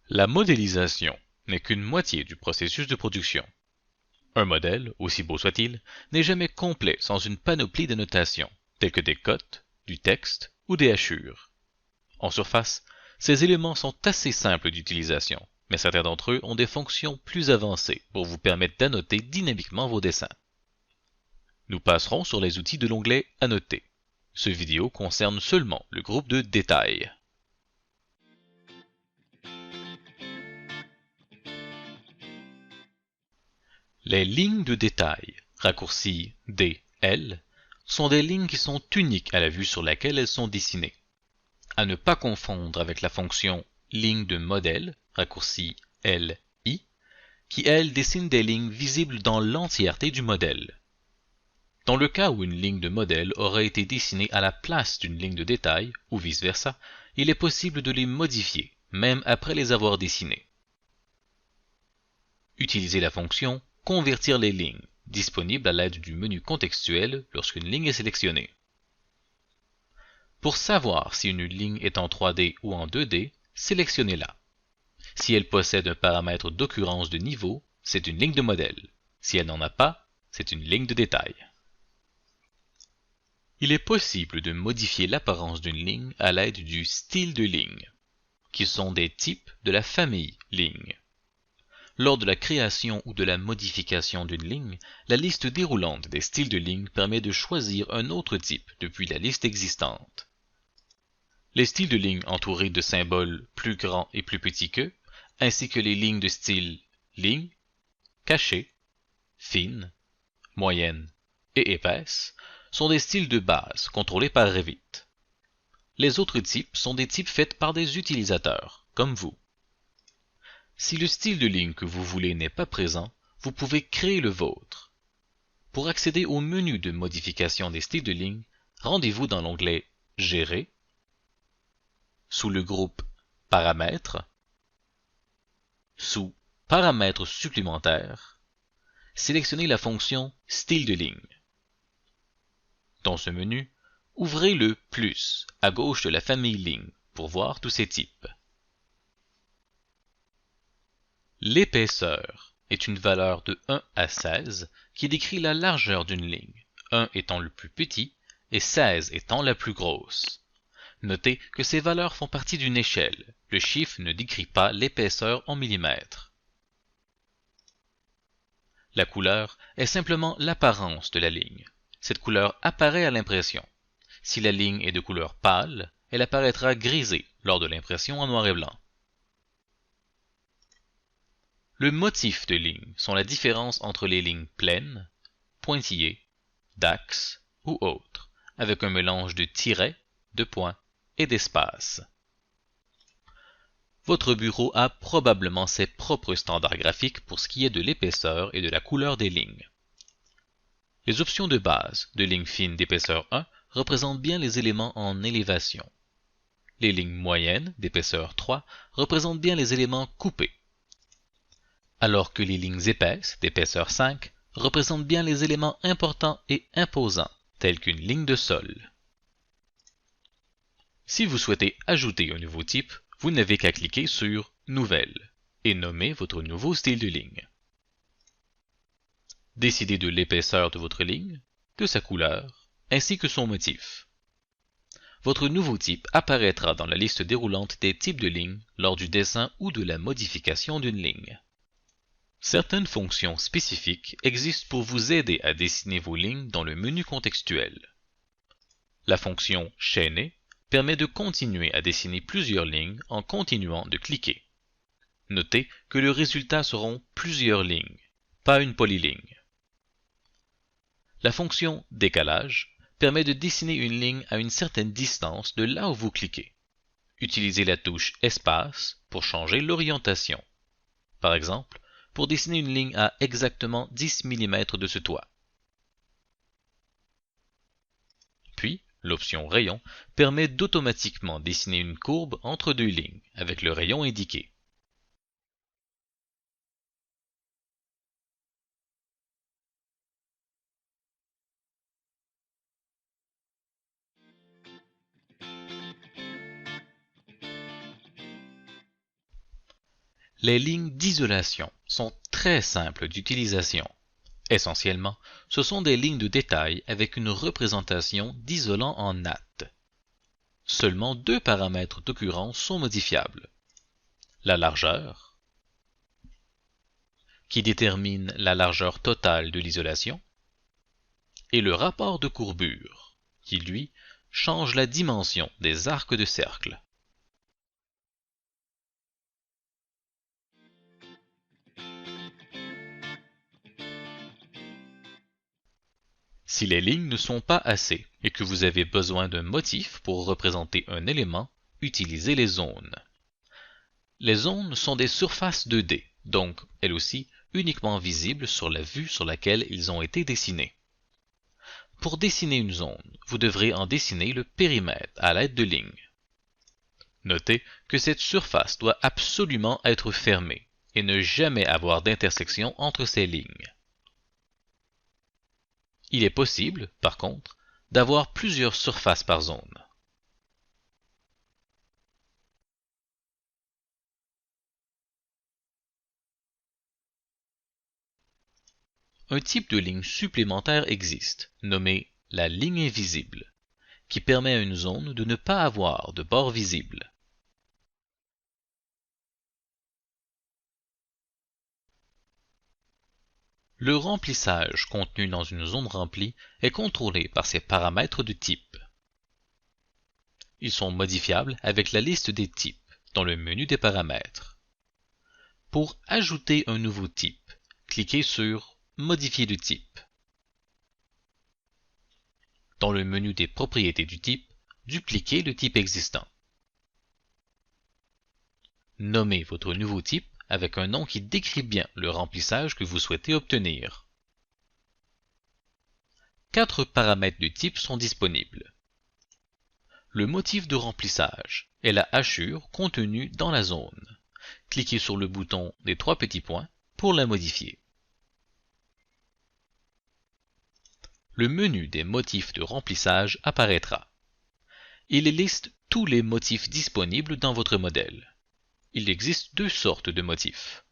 La modélisation n'est qu'une moitié du processus de production. Un modèle, aussi beau soit-il, n'est jamais complet sans une panoplie de notations, telles que des cotes, du texte ou des hachures. En surface, ces éléments sont assez simples d'utilisation, mais certains d'entre eux ont des fonctions plus avancées pour vous permettre d'annoter dynamiquement vos dessins. Nous passerons sur les outils de l'onglet Annoter. Ce vidéo concerne seulement le groupe de détails. Les lignes de détail, raccourcies DL, sont des lignes qui sont uniques à la vue sur laquelle elles sont dessinées. À ne pas confondre avec la fonction ligne de modèle, raccourci LI, qui elle dessine des lignes visibles dans l'entièreté du modèle. Dans le cas où une ligne de modèle aurait été dessinée à la place d'une ligne de détail, ou vice-versa, il est possible de les modifier, même après les avoir dessinées. Utilisez la fonction « Convertir les lignes » disponible à l'aide du menu contextuel lorsqu'une ligne est sélectionnée. Pour savoir si une ligne est en 3D ou en 2D, sélectionnez-la. Si elle possède un paramètre d'occurrence de niveau, c'est une ligne de modèle. Si elle n'en a pas, c'est une ligne de détail. Il est possible de modifier l'apparence d'une ligne à l'aide du style de ligne, qui sont des types de la famille ligne. Lors de la création ou de la modification d'une ligne, la liste déroulante des styles de ligne permet de choisir un autre type depuis la liste existante. Les styles de ligne entourés de symboles plus grands et plus petits que, ainsi que les lignes de style ligne, cachée, fine, moyenne et épaisse, sont des styles de base contrôlés par Revit. Les autres types sont des types faits par des utilisateurs, comme vous. Si le style de ligne que vous voulez n'est pas présent, vous pouvez créer le vôtre. Pour accéder au menu de modification des styles de ligne, rendez-vous dans l'onglet Gérer, sous le groupe Paramètres, sous Paramètres supplémentaires, sélectionnez la fonction Style de ligne. Dans ce menu, ouvrez le plus à gauche de la famille ligne pour voir tous ces types. L'épaisseur est une valeur de 1 à 16 qui décrit la largeur d'une ligne, 1 étant le plus petit et 16 étant la plus grosse. Notez que ces valeurs font partie d'une échelle. Le chiffre ne décrit pas l'épaisseur en millimètres. La couleur est simplement l'apparence de la ligne. Cette couleur apparaît à l'impression. Si la ligne est de couleur pâle, elle apparaîtra grisée lors de l'impression en noir et blanc. Le motif de ligne sont la différence entre les lignes pleines, pointillées, d'axes ou autres, avec un mélange de tirets, de points et d'espaces. Votre bureau a probablement ses propres standards graphiques pour ce qui est de l'épaisseur et de la couleur des lignes. Les options de base de lignes fines d'épaisseur 1 représentent bien les éléments en élévation. Les lignes moyennes d'épaisseur 3 représentent bien les éléments coupés, alors que les lignes épaisses d'épaisseur 5 représentent bien les éléments importants et imposants, tels qu'une ligne de sol. Si vous souhaitez ajouter un nouveau type, vous n'avez qu'à cliquer sur « Nouvelle » et nommer votre nouveau style de ligne. Décidez de l'épaisseur de votre ligne, de sa couleur, ainsi que son motif. Votre nouveau type apparaîtra dans la liste déroulante des types de lignes lors du dessin ou de la modification d'une ligne. Certaines fonctions spécifiques existent pour vous aider à dessiner vos lignes dans le menu contextuel. La fonction « Chaîner » permet de continuer à dessiner plusieurs lignes en continuant de cliquer. Notez que le résultat seront plusieurs lignes, pas une polyligne. La fonction « Décalage » permet de dessiner une ligne à une certaine distance de là où vous cliquez. Utilisez la touche « Espace » pour changer l'orientation. Par exemple, pour dessiner une ligne à exactement 10 mm de ce toit. Puis, l'option Rayon permet d'automatiquement dessiner une courbe entre deux lignes avec le rayon indiqué. Les lignes d'isolation sont très simples d'utilisation. Essentiellement, ce sont des lignes de détail avec une représentation d'isolant en natte. Seulement deux paramètres d'occurrence sont modifiables. La largeur, qui détermine la largeur totale de l'isolation, et le rapport de courbure, qui, lui, change la dimension des arcs de cercle. Si les lignes ne sont pas assez et que vous avez besoin d'un motif pour représenter un élément, utilisez les zones. Les zones sont des surfaces 2D, donc, elles aussi, uniquement visibles sur la vue sur laquelle ils ont été dessinés. Pour dessiner une zone, vous devrez en dessiner le périmètre à l'aide de lignes. Notez que cette surface doit absolument être fermée et ne jamais avoir d'intersection entre ces lignes. Il est possible, par contre, d'avoir plusieurs surfaces par zone. Un type de ligne supplémentaire existe, nommé la ligne invisible, qui permet à une zone de ne pas avoir de bord visible. Le remplissage contenu dans une zone remplie est contrôlé par ses paramètres de type. Ils sont modifiables avec la liste des types dans le menu des paramètres. Pour ajouter un nouveau type, cliquez sur « Modifier de type ». Dans le menu des propriétés du type, dupliquez le type existant. Nommez votre nouveau type avec un nom qui décrit bien le remplissage que vous souhaitez obtenir. 4 paramètres de type sont disponibles. Le motif de remplissage est la hachure contenue dans la zone. Cliquez sur le bouton des 3 petits points pour la modifier. Le menu des motifs de remplissage apparaîtra. Il liste tous les motifs disponibles dans votre modèle. Il existe deux sortes de motifs,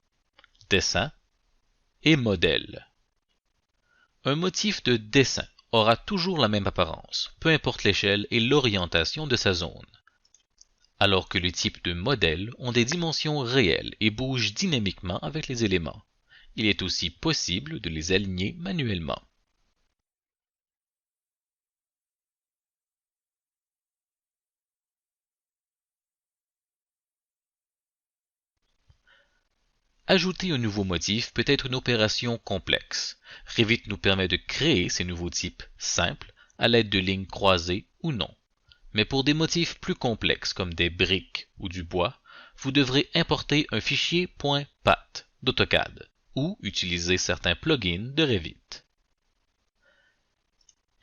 dessin et modèle. Un motif de dessin aura toujours la même apparence, peu importe l'échelle et l'orientation de sa zone, alors que les types de modèles ont des dimensions réelles et bougent dynamiquement avec les éléments. Il est aussi possible de les aligner manuellement. Ajouter un nouveau motif peut être une opération complexe. Revit nous permet de créer ces nouveaux types simples à l'aide de lignes croisées ou non. Mais pour des motifs plus complexes comme des briques ou du bois, vous devrez importer un fichier .pat d'AutoCAD ou utiliser certains plugins de Revit.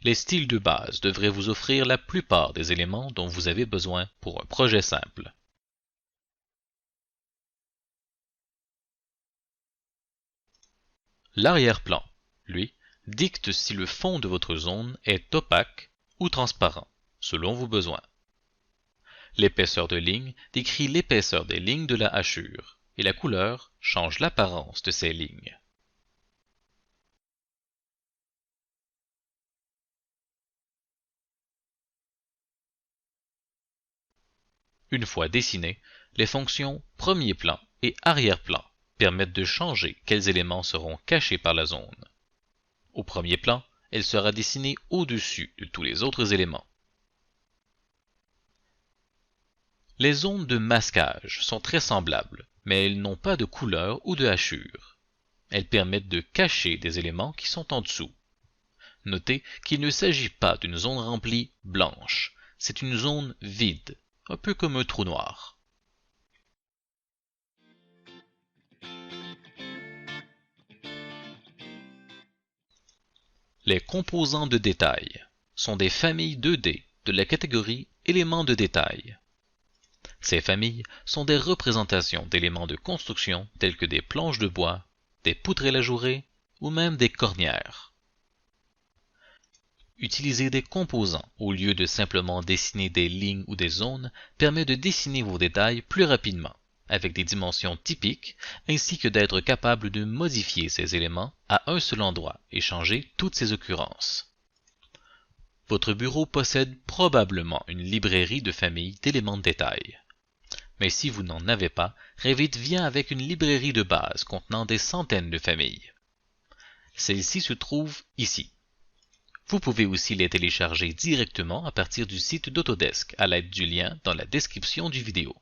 Les styles de base devraient vous offrir la plupart des éléments dont vous avez besoin pour un projet simple. L'arrière-plan, lui, dicte si le fond de votre zone est opaque ou transparent, selon vos besoins. L'épaisseur de ligne décrit l'épaisseur des lignes de la hachure, et la couleur change l'apparence de ces lignes. Une fois dessinées, les fonctions premier plan et arrière-plan permettent de changer quels éléments seront cachés par la zone. Au premier plan, elle sera dessinée au-dessus de tous les autres éléments. Les zones de masquage sont très semblables, mais elles n'ont pas de couleur ou de hachure. Elles permettent de cacher des éléments qui sont en dessous. Notez qu'il ne s'agit pas d'une zone remplie blanche, c'est une zone vide, un peu comme un trou noir. Les composants de détail sont des familles 2D de la catégorie éléments de détail. Ces familles sont des représentations d'éléments de construction tels que des planches de bois, des poutrelles ajourées ou même des cornières. Utiliser des composants au lieu de simplement dessiner des lignes ou des zones permet de dessiner vos détails plus rapidement, avec des dimensions typiques, ainsi que d'être capable de modifier ces éléments à un seul endroit et changer toutes ces occurrences. Votre bureau possède probablement une librairie de famille d'éléments de détail. Mais si vous n'en avez pas, Revit vient avec une librairie de base contenant des centaines de familles. Celle-ci se trouve ici. Vous pouvez aussi les télécharger directement à partir du site d'Autodesk à l'aide du lien dans la description du vidéo.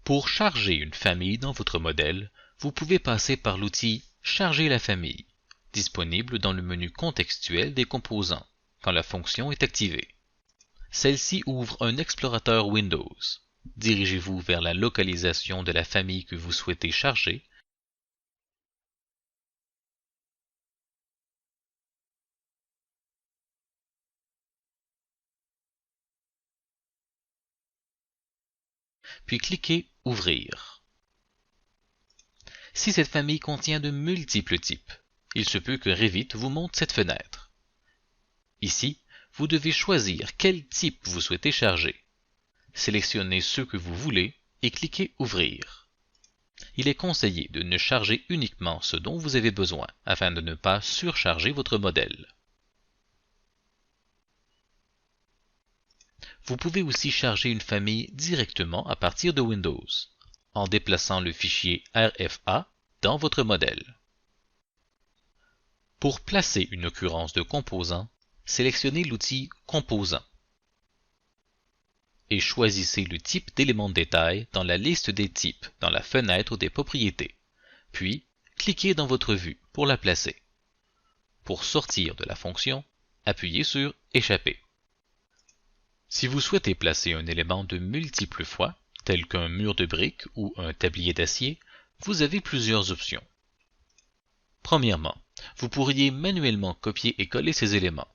Pour charger une famille dans votre modèle, vous pouvez passer par l'outil « Charger la famille » disponible dans le menu contextuel des composants quand la fonction est activée. Celle-ci ouvre un explorateur Windows. Dirigez-vous vers la localisation de la famille que vous souhaitez charger. Puis cliquez « Ouvrir ». Si cette famille contient de multiples types, il se peut que Revit vous montre cette fenêtre. Ici, vous devez choisir quel type vous souhaitez charger. Sélectionnez ceux que vous voulez et cliquez « Ouvrir ». Il est conseillé de ne charger uniquement ce dont vous avez besoin afin de ne pas surcharger votre modèle. Vous pouvez aussi charger une famille directement à partir de Windows, en déplaçant le fichier RFA dans votre modèle. Pour placer une occurrence de composant, sélectionnez l'outil « Composant » et choisissez le type d'élément de détail dans la liste des types dans la fenêtre des propriétés, puis cliquez dans votre vue pour la placer. Pour sortir de la fonction, appuyez sur « Échapper ». Si vous souhaitez placer un élément de multiples fois, tel qu'un mur de briques ou un tablier d'acier, vous avez plusieurs options. Premièrement, vous pourriez manuellement copier et coller ces éléments.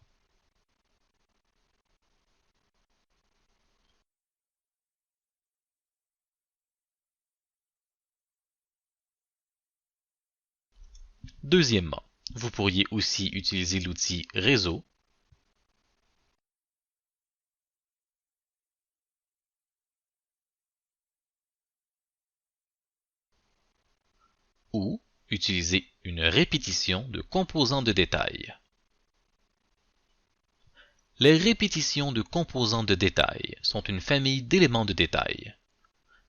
Deuxièmement, vous pourriez aussi utiliser l'outil Réseau ou utiliser une répétition de composants de détail. Les répétitions de composants de détail sont une famille d'éléments de détail.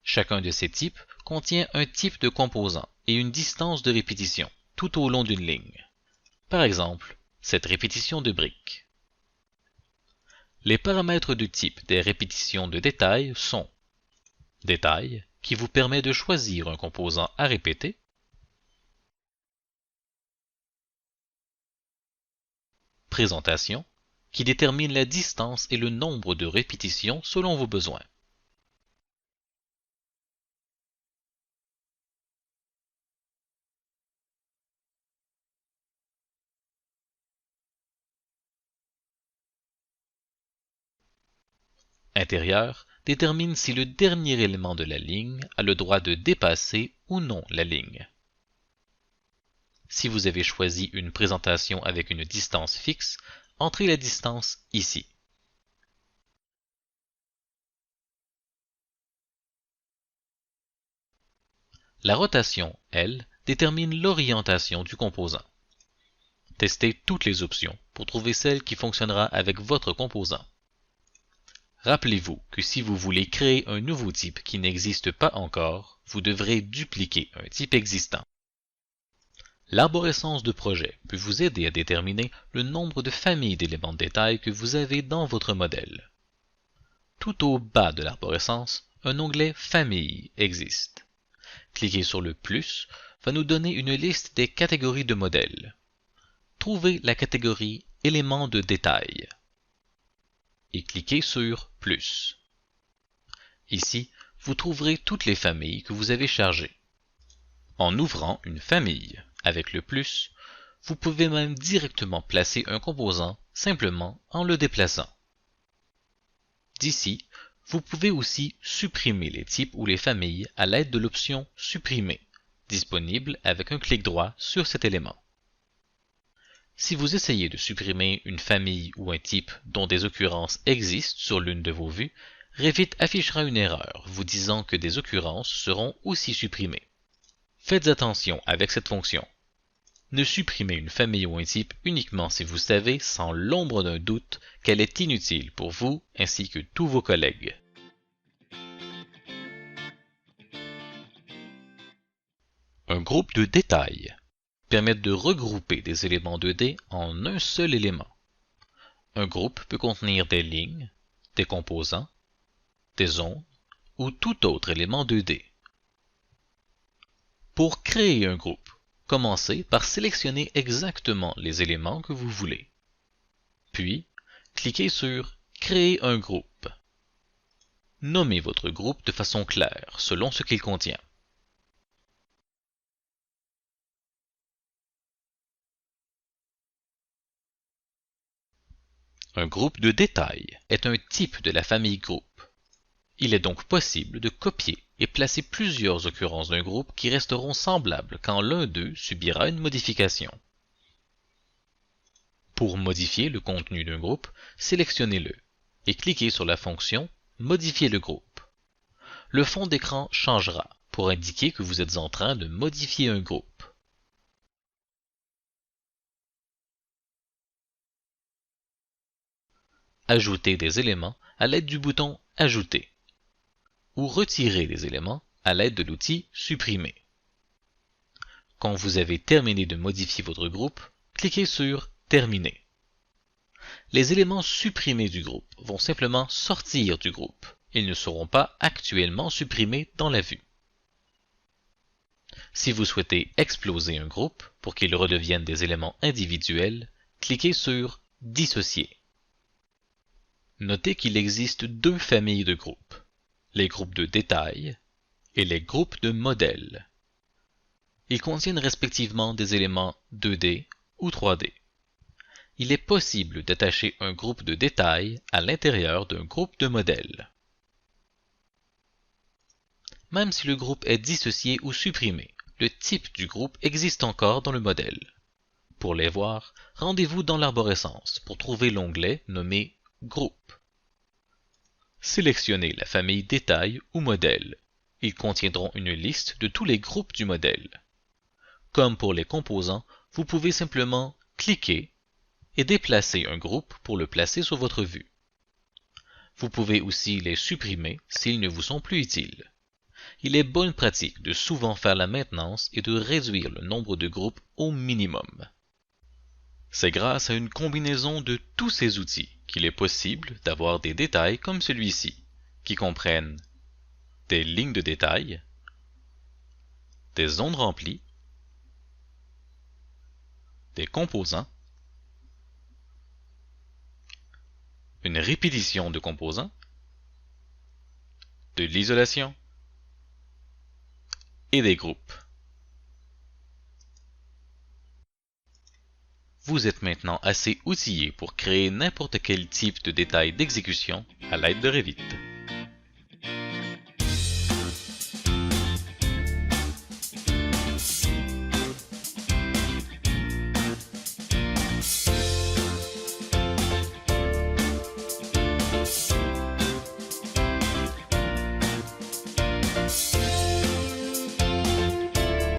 Chacun de ces types contient un type de composant et une distance de répétition tout au long d'une ligne. Par exemple, cette répétition de briques. Les paramètres de type des répétitions de détail sont Détail, qui vous permet de choisir un composant à répéter, Présentation, qui détermine la distance et le nombre de répétitions selon vos besoins. Intérieur détermine si le dernier élément de la ligne a le droit de dépasser ou non la ligne. Si vous avez choisi une présentation avec une distance fixe, entrez la distance ici. La rotation, elle, détermine l'orientation du composant. Testez toutes les options pour trouver celle qui fonctionnera avec votre composant. Rappelez-vous que si vous voulez créer un nouveau type qui n'existe pas encore, vous devrez dupliquer un type existant. L'arborescence de projet peut vous aider à déterminer le nombre de familles d'éléments de détail que vous avez dans votre modèle. Tout au bas de l'arborescence, un onglet « Famille » existe. Cliquer sur le plus va nous donner une liste des catégories de modèles. Trouvez la catégorie « Éléments de détail » et cliquez sur « Plus ». Ici, vous trouverez toutes les familles que vous avez chargées. En ouvrant une famille avec le plus, vous pouvez même directement placer un composant simplement en le déplaçant. D'ici, vous pouvez aussi supprimer les types ou les familles à l'aide de l'option « Supprimer » disponible avec un clic droit sur cet élément. Si vous essayez de supprimer une famille ou un type dont des occurrences existent sur l'une de vos vues, Revit affichera une erreur vous disant que des occurrences seront aussi supprimées. Faites attention avec cette fonction. Ne supprimez une famille ou un type uniquement si vous savez sans l'ombre d'un doute qu'elle est inutile pour vous ainsi que tous vos collègues. Un groupe de détails permet de regrouper des éléments 2D en un seul élément. Un groupe peut contenir des lignes, des composants, des zones ou tout autre élément 2D. Pour créer un groupe, commencez par sélectionner exactement les éléments que vous voulez. Puis, cliquez sur « Créer un groupe ». Nommez votre groupe de façon claire selon ce qu'il contient. Un groupe de détails est un type de la famille groupe. Il est donc possible de copier et placer plusieurs occurrences d'un groupe qui resteront semblables quand l'un d'eux subira une modification. Pour modifier le contenu d'un groupe, sélectionnez-le et cliquez sur la fonction « Modifier le groupe ». Le fond d'écran changera pour indiquer que vous êtes en train de modifier un groupe. Ajoutez des éléments à l'aide du bouton « Ajouter » ou retirez des éléments à l'aide de l'outil « Supprimer ». Quand vous avez terminé de modifier votre groupe, cliquez sur « Terminer ». Les éléments supprimés du groupe vont simplement sortir du groupe. Ils ne seront pas actuellement supprimés dans la vue. Si vous souhaitez exploser un groupe pour qu'il redevienne des éléments individuels, cliquez sur « Dissocier ». Notez qu'il existe deux familles de groupes, les groupes de détails et les groupes de modèles. Ils contiennent respectivement des éléments 2D ou 3D. Il est possible d'attacher un groupe de détails à l'intérieur d'un groupe de modèles. Même si le groupe est dissocié ou supprimé, le type du groupe existe encore dans le modèle. Pour les voir, rendez-vous dans l'arborescence pour trouver l'onglet nommé « Groupe ». Sélectionnez la famille Détail ou Modèle. Ils contiendront une liste de tous les groupes du modèle. Comme pour les composants, vous pouvez simplement cliquer et déplacer un groupe pour le placer sur votre vue. Vous pouvez aussi les supprimer s'ils ne vous sont plus utiles. Il est bonne pratique de souvent faire la maintenance et de réduire le nombre de groupes au minimum. C'est grâce à une combinaison de tous ces outils qu'il est possible d'avoir des détails comme celui-ci, qui comprennent des lignes de détail, des zones remplies, des composants, une répétition de composants, de l'isolation et des groupes. Vous êtes maintenant assez outillé pour créer n'importe quel type de détail d'exécution à l'aide de Revit.